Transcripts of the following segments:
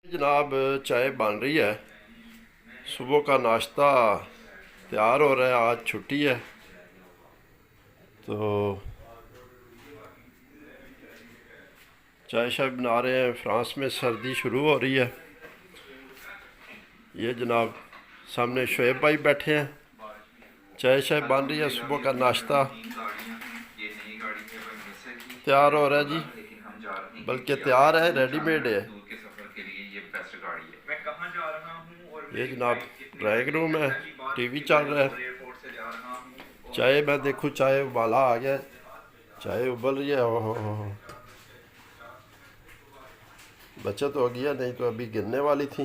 जनाब चाय बन रही है। सुबह का नाश्ता तैयार हो रहा है। आज छुट्टी है तो चाय शाय बना रहे हैं। फ्रांस में सर्दी शुरू हो रही है। ये जनाब सामने शोएब भाई बैठे हैं। चाय शाय बन रही है। सुबह का नाश्ता तैयार हो रहा है जी, बल्कि तैयार है, रेडीमेड है। ये जनाब ड्राइंग रूम है, टीवी चल रहा है। चाय मैं देखूँ, चाय उबाला आ गया, चाय उबल रही है। ओहो बचत हो गया, नहीं तो अभी गिरने वाली थी।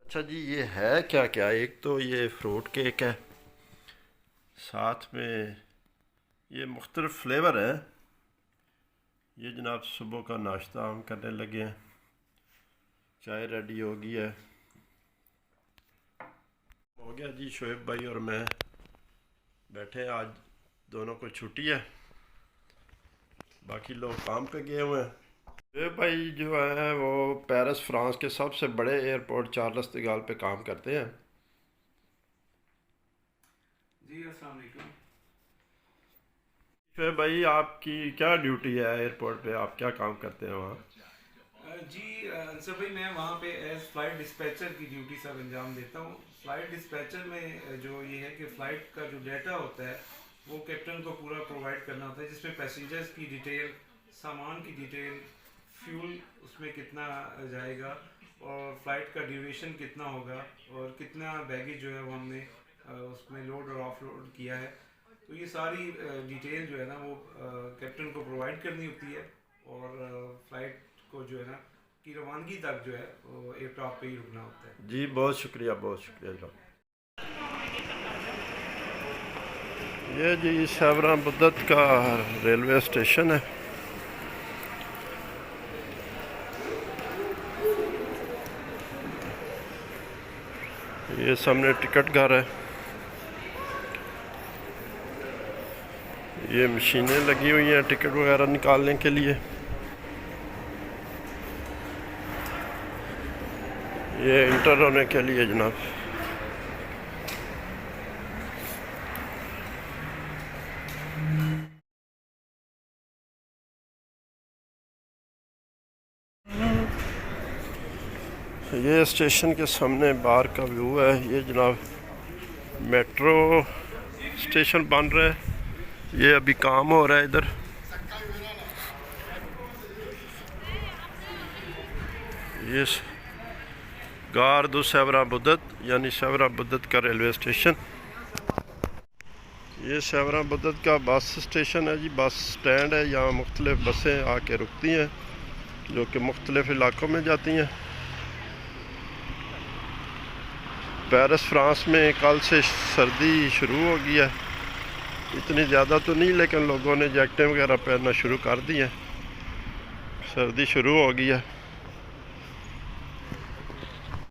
अच्छा जी, ये है क्या क्या? एक तो ये फ्रूट केक है, साथ में ये मुख्तलिफ फ्लेवर है। ये जनाब सुबह का नाश्ता हम करने लगे हैं। चाय रेडी हो गई है। हो गया जी। शोएब भाई और मैं बैठे हैं। आज दोनों को छुट्टी है, बाकी लोग काम पे गए हुए हैं। शोएब भाई जो है वो पेरिस फ्रांस के सबसे बड़े एयरपोर्ट चार्ल्स द गॉल पे काम करते हैं। जी अस्सलाम वालेकुम। शोएब भाई आपकी क्या ड्यूटी है एयरपोर्ट पे? आप क्या काम करते हैं वहाँ? जी अंसर भाई, मैं वहाँ पे एज फ्लाइट डिस्पैचर की ड्यूटी सब अंजाम देता हूँ। फ्लाइट डिस्पैचर में जो ये है कि फ़्लाइट का जो डाटा होता है वो कैप्टन को पूरा प्रोवाइड करना होता है, जिसमें पैसेंजर्स की डिटेल, सामान की डिटेल, फ्यूल उसमें कितना जाएगा और फ़्लाइट का ड्यूरेशन कितना होगा और कितना बैगेज जो है वो हमने उसमें लोड और ऑफ लोड किया है। तो ये सारी डिटेल जो है ना वो कैप्टन को प्रोवाइड करनी होती है और फ़्लाइट को जो है ना की रवानगी तक जो है वो एयरक्राफ्ट पे ही रुकना होता है। जी बहुत शुक्रिया, बहुत शुक्रिया जनाब। ये जी सैवरा बुद्दत का रेलवे स्टेशन है। ये सामने टिकट घर है। ये मशीनें लगी हुई हैं टिकट वगैरह निकालने के लिए। ये इंटर होने के लिए जनाब। ये स्टेशन के सामने बाहर का व्यू है। ये जनाब मेट्रो स्टेशन बन रहा है। ये अभी काम हो रहा है इधर। ये गार दो सैवरा बुद्दत यानी सैवरा बुद्दत का रेलवे स्टेशन। ये सैवरा बुद्दत का बस स्टेशन है जी, बस स्टैंड है। यहाँ मुख्तलिफ बसें आके रुकती हैं जो कि मुख्तलिफ इलाकों में जाती हैं। पेरिस फ्रांस में कल से सर्दी शुरू हो गई है। इतनी ज़्यादा तो नहीं, लेकिन लोगों ने जैकेटें वगैरह पहनना शुरू कर दी हैं। सर्दी शुरू हो गई है।